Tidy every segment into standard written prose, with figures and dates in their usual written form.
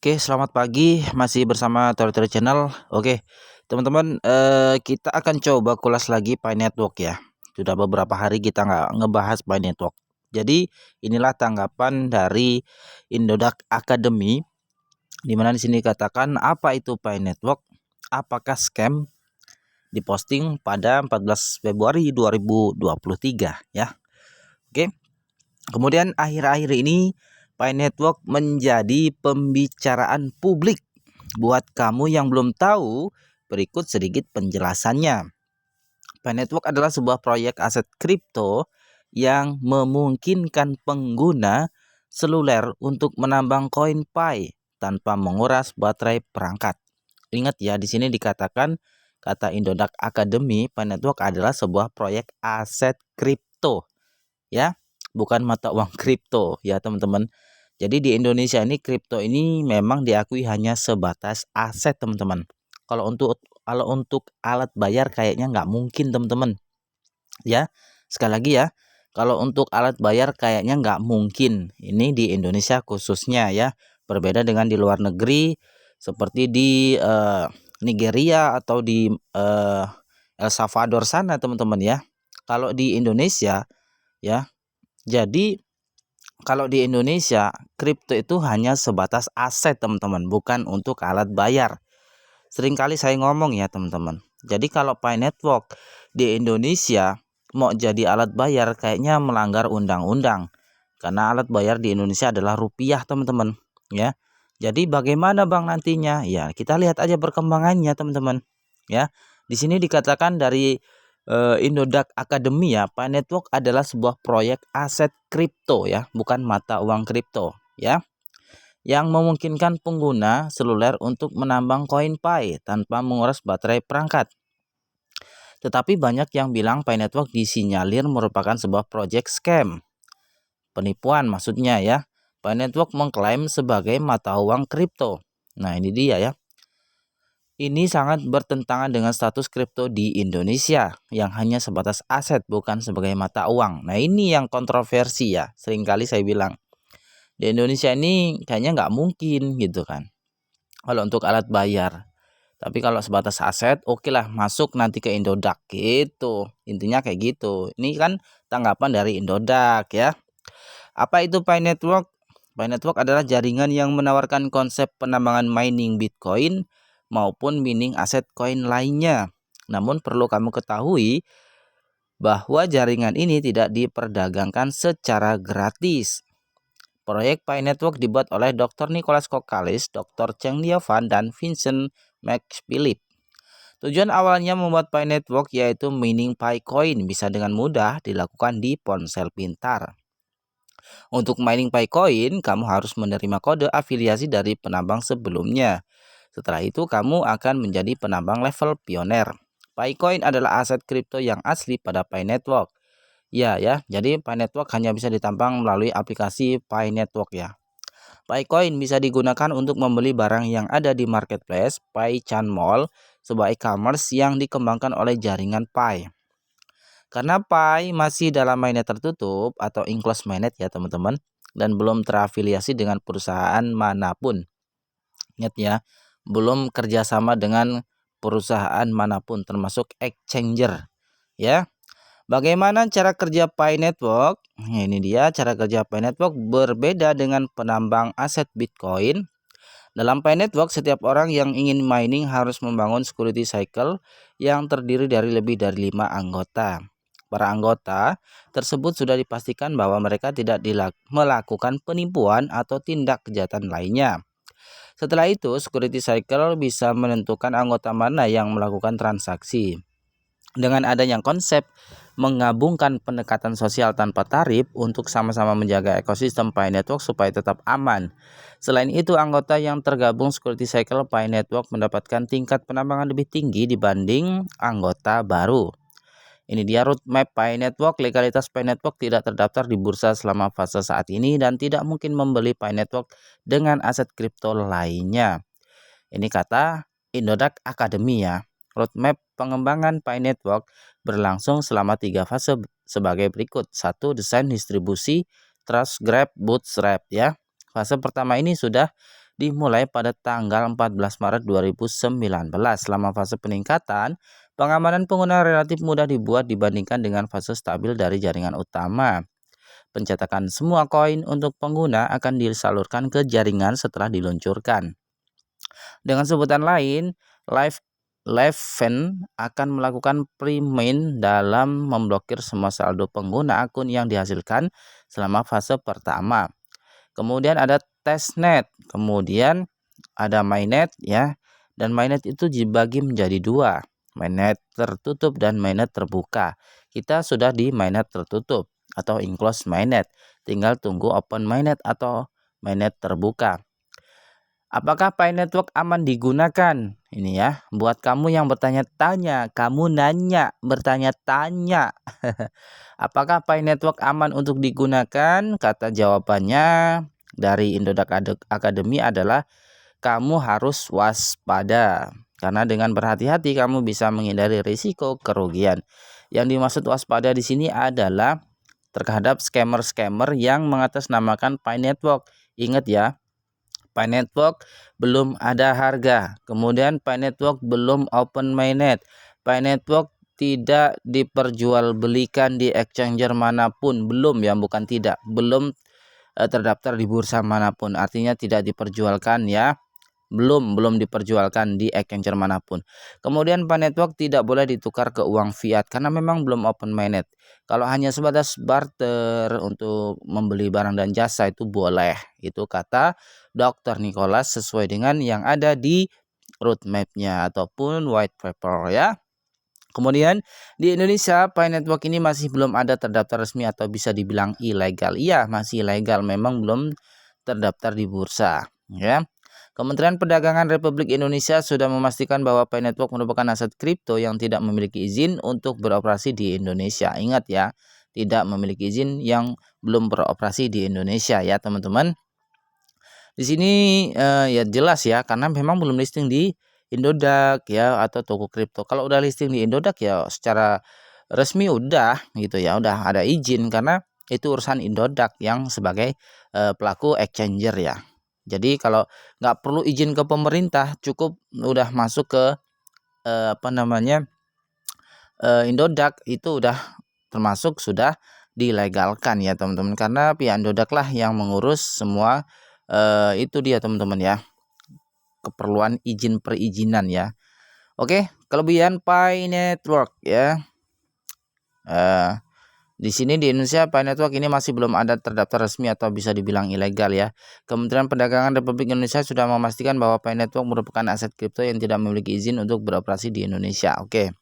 Oke, selamat pagi, masih bersama Tori Channel. Oke, teman-teman, kita akan coba kulas lagi Pi Network ya. Sudah beberapa hari kita nggak ngebahas Pi Network. Jadi inilah tanggapan dari Indodax Academy, di mana di sini dikatakan apa itu Pi Network, apakah scam, diposting pada 14 Februari 2023 ya. Oke. Kemudian akhir-akhir ini Pi Network menjadi pembicaraan publik. Buat kamu yang belum tahu, berikut sedikit penjelasannya. Pi Network adalah sebuah proyek aset kripto yang memungkinkan pengguna seluler untuk menambang koin Pi tanpa menguras baterai perangkat. Ingat ya, di sini dikatakan kata Indodax Academy, Pi Network adalah sebuah proyek aset kripto ya, bukan mata uang kripto ya teman-teman. Jadi di Indonesia ini kripto ini memang diakui hanya sebatas aset teman-teman. Kalau untuk alat bayar kayaknya nggak mungkin teman-teman. Ya, sekali lagi ya, kalau untuk alat bayar kayaknya nggak mungkin. Ini di Indonesia khususnya ya, berbeda dengan di luar negeri seperti di Nigeria atau di El Salvador sana teman-teman ya. Kalau di Indonesia ya, jadi kalau di Indonesia, kripto itu hanya sebatas aset teman-teman, bukan untuk alat bayar. Seringkali saya ngomong ya teman-teman. Jadi kalau Pi Network di Indonesia mau jadi alat bayar kayaknya melanggar undang-undang. Karena alat bayar di Indonesia adalah rupiah teman-teman. Ya. Jadi bagaimana Bang nantinya? Ya kita lihat aja perkembangannya teman-teman. Ya. Di sini dikatakan dari Indodax Academy ya, Pi Network adalah sebuah proyek aset kripto ya, bukan mata uang kripto ya, yang memungkinkan pengguna seluler untuk menambang koin Pi tanpa menguras baterai perangkat. Tetapi banyak yang bilang Pi Network disinyalir merupakan sebuah proyek scam, penipuan maksudnya ya. Pi Network mengklaim sebagai mata uang kripto. Nah ini dia ya. Ini sangat bertentangan dengan status kripto di Indonesia yang hanya sebatas aset bukan sebagai mata uang. Nah ini yang kontroversi ya, seringkali saya bilang. Di Indonesia ini kayaknya nggak mungkin gitu kan. Kalau untuk alat bayar. Tapi kalau sebatas aset, oke lah masuk nanti ke Indodax gitu. Intinya kayak gitu. Ini kan tanggapan dari Indodax ya. Apa itu Pi Network? Pi Network adalah jaringan yang menawarkan konsep penambangan mining Bitcoin maupun mining aset koin lainnya. Namun perlu kamu ketahui bahwa jaringan ini tidak diperdagangkan secara gratis. Proyek Pi Network dibuat oleh Dr. Nicholas Kokalis, Dr. Cheng Liavan, dan Vincent McPhilip. Tujuan awalnya membuat Pi Network yaitu mining Pi Coin bisa dengan mudah dilakukan di ponsel pintar. Untuk mining Pi Coin, kamu harus menerima kode afiliasi dari penambang sebelumnya. Setelah itu, kamu akan menjadi penambang level pioner. Pi Coin adalah aset kripto yang asli pada Pi Network. Ya, jadi Pi Network hanya bisa ditambang melalui aplikasi Pi Network ya. Pi Coin bisa digunakan untuk membeli barang yang ada di marketplace Pi Chan Mall, sebuah e-commerce yang dikembangkan oleh jaringan Pi. Karena Pi masih dalam mainnet tertutup atau enclosed mainnet ya teman-teman, dan belum terafiliasi dengan perusahaan manapun. Ingat ya, belum kerjasama dengan perusahaan manapun termasuk exchanger ya. Bagaimana cara kerja Pi Network? Nah, ini dia cara kerja Pi Network berbeda dengan penambang aset Bitcoin. Dalam Pi Network, setiap orang yang ingin mining harus membangun security cycle yang terdiri dari lebih dari 5 anggota. Para anggota tersebut sudah dipastikan bahwa mereka tidak melakukan penipuan atau tindak kejahatan lainnya. Setelah itu, security cycle bisa menentukan anggota mana yang melakukan transaksi. Dengan adanya konsep menggabungkan pendekatan sosial tanpa tarif untuk sama-sama menjaga ekosistem Pi Network supaya tetap aman. Selain itu, anggota yang tergabung security cycle Pi Network mendapatkan tingkat penambangan lebih tinggi dibanding anggota baru. Ini dia roadmap Pi Network. Legalitas Pi Network tidak terdaftar di bursa selama fase saat ini dan tidak mungkin membeli Pi Network dengan aset kripto lainnya. Ini kata Indodax Academy ya. Roadmap pengembangan Pi Network berlangsung selama 3 fase sebagai berikut. 1. Desain distribusi, trust grab, bootstrap ya. Fase pertama ini sudah dimulai pada tanggal 14 Maret 2019. Selama fase peningkatan, pengamanan pengguna relatif mudah dibuat dibandingkan dengan fase stabil dari jaringan utama. Pencetakan semua koin untuk pengguna akan disalurkan ke jaringan setelah diluncurkan. Dengan sebutan lain, Liveven akan melakukan pre-mint dalam memblokir semua saldo pengguna akun yang dihasilkan selama fase pertama. Kemudian ada testnet, kemudian ada mainnet ya. Dan mainnet itu dibagi menjadi dua, mainnet tertutup dan mainnet terbuka. Kita sudah di mainnet tertutup atau enclosed mainnet, tinggal tunggu open mainnet atau mainnet terbuka. Apakah Pi Network aman digunakan? Ini ya, buat kamu yang bertanya-tanya, kamu nanya, bertanya-tanya. Apakah Pi Network aman untuk digunakan? Kata jawabannya dari Indodax Academy adalah kamu harus waspada. Karena dengan berhati-hati kamu bisa menghindari risiko kerugian. Yang dimaksud waspada di sini adalah terhadap scammer-scammer yang mengatasnamakan Pi Network. Ingat ya, Pi Network belum ada harga. Kemudian Pi Network belum open mainnet. Pi Network tidak diperjualbelikan di exchanger manapun. Belum ya, bukan tidak. Belum terdaftar di bursa manapun. Artinya tidak diperjualkan ya. Belum diperjualkan di exchanger manapun. Kemudian Pi Network tidak boleh ditukar ke uang fiat karena memang belum open mainnet. Kalau hanya sebatas barter untuk membeli barang dan jasa itu boleh. Itu kata Dr. Nicholas sesuai dengan yang ada di roadmap-nya ataupun white paper ya. Kemudian di Indonesia Pi Network ini masih belum ada terdaftar resmi atau bisa dibilang ilegal. Iya, masih ilegal, memang belum terdaftar di bursa ya. Kementerian Perdagangan Republik Indonesia sudah memastikan bahwa Pi Network merupakan aset kripto yang tidak memiliki izin untuk beroperasi di Indonesia. Ingat ya, tidak memiliki izin yang belum beroperasi di Indonesia ya teman-teman. Di sini ya jelas ya, karena memang belum listing di Indodax ya atau toko kripto. Kalau udah listing di Indodax ya secara resmi udah gitu ya, udah ada izin karena itu urusan Indodax yang sebagai pelaku exchanger ya. Jadi kalau nggak perlu izin ke pemerintah, cukup udah masuk ke Indodax itu udah termasuk sudah dilegalkan ya teman-teman, karena pihak Indodax lah yang mengurus semua itu dia teman-teman ya, keperluan izin perizinan ya. Oke, kelebihan Pi Network ya. Di sini di Indonesia Pi Network ini masih belum ada terdaftar resmi atau bisa dibilang ilegal ya. Kementerian Perdagangan Republik Indonesia sudah memastikan bahwa Pi Network merupakan aset kripto yang tidak memiliki izin untuk beroperasi di Indonesia. Oke.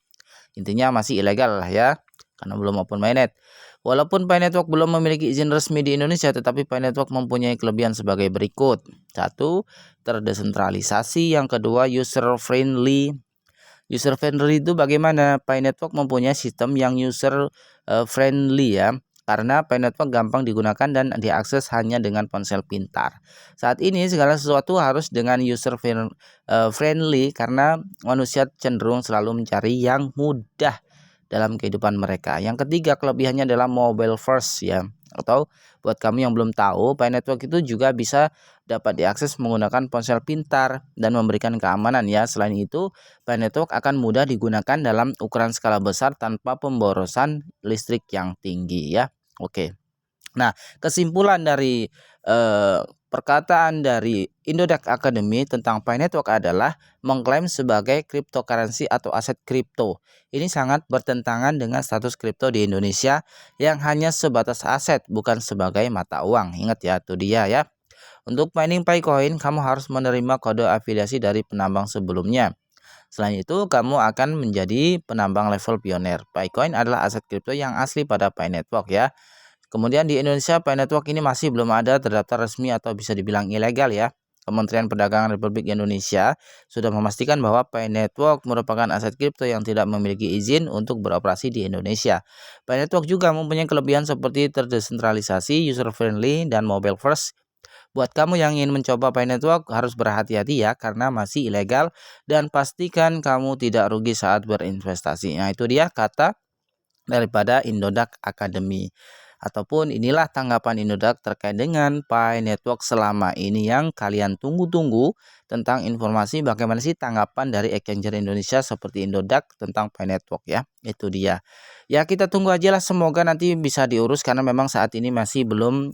Intinya masih ilegal lah ya, karena belum open mainnet. Walaupun Pi Network belum memiliki izin resmi di Indonesia, tetapi Pi Network mempunyai kelebihan sebagai berikut. 1. Terdesentralisasi. Yang kedua, user friendly. User friendly itu bagaimana? Pi Network mempunyai sistem yang user friendly ya, karena Pi Network gampang digunakan dan diakses hanya dengan ponsel pintar. Saat ini segala sesuatu harus dengan user friendly karena manusia cenderung selalu mencari yang mudah dalam kehidupan mereka. Yang ketiga, kelebihannya adalah mobile first ya. Atau buat kamu yang belum tahu, Pi Network itu juga bisa dapat diakses menggunakan ponsel pintar dan memberikan keamanan ya. Selain itu, Pi Network akan mudah digunakan dalam ukuran skala besar tanpa pemborosan listrik yang tinggi ya. Oke. Nah, kesimpulan dari perkataan dari Indodax Academy tentang Pi Network adalah mengklaim sebagai cryptocurrency atau aset kripto. Ini sangat bertentangan dengan status kripto di Indonesia yang hanya sebatas aset, bukan sebagai mata uang. Ingat ya, itu dia ya. Untuk mining Picoin, kamu harus menerima kode afiliasi dari penambang sebelumnya. Selain itu, kamu akan menjadi penambang level pioner. Picoin adalah aset kripto yang asli pada Pi Network ya. Kemudian di Indonesia Pi Network ini masih belum ada terdaftar resmi atau bisa dibilang ilegal ya. Kementerian Perdagangan Republik Indonesia sudah memastikan bahwa Pi Network merupakan aset kripto yang tidak memiliki izin untuk beroperasi di Indonesia. Pi Network juga mempunyai kelebihan seperti terdesentralisasi, user friendly, dan mobile first. Buat kamu yang ingin mencoba Pi Network harus berhati-hati ya, karena masih ilegal, dan pastikan kamu tidak rugi saat berinvestasi. Nah, itu dia kata daripada Indodax Academy. ataupun inilah tanggapan Indodax terkait dengan Pi Network selama ini yang kalian tunggu-tunggu, tentang informasi bagaimana sih tanggapan dari exchanger Indonesia seperti Indodax tentang Pi Network ya. Itu dia. Ya kita tunggu aja lah, semoga nanti bisa diurus karena memang saat ini masih belum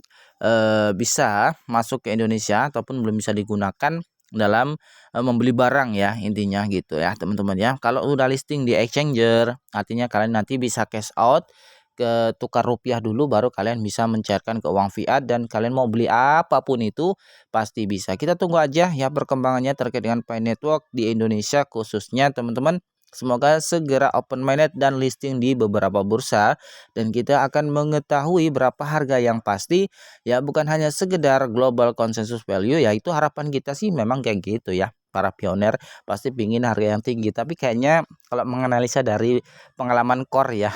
bisa masuk ke Indonesia ataupun belum bisa digunakan dalam membeli barang ya, intinya gitu ya teman-teman ya. Kalau udah listing di exchanger artinya kalian nanti bisa cash out ke tukar rupiah dulu, baru kalian bisa mencairkan ke uang fiat dan kalian mau beli apapun itu pasti bisa. Kita tunggu aja ya perkembangannya terkait dengan Pi Network di Indonesia khususnya teman-teman. Semoga segera open mainnet dan listing di beberapa bursa dan kita akan mengetahui berapa harga yang pasti ya, bukan hanya sekedar global consensus value ya. Itu harapan kita sih memang kayak gitu ya, para pioner pasti pingin harga yang tinggi, tapi kayaknya kalau menganalisa dari pengalaman core ya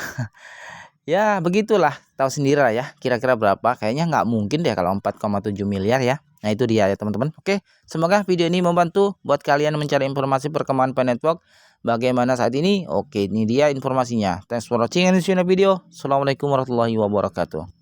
ya begitulah, tahu sendiri lah ya kira-kira berapa. Kayaknya nggak mungkin deh kalau 4,7 miliar ya. Nah itu dia ya teman-teman. Oke, semoga video ini membantu buat kalian mencari informasi perkembangan Pi Network bagaimana saat ini. Oke, ini dia informasinya. Thanks for watching and see you in the video. Assalamualaikum warahmatullahi wabarakatuh.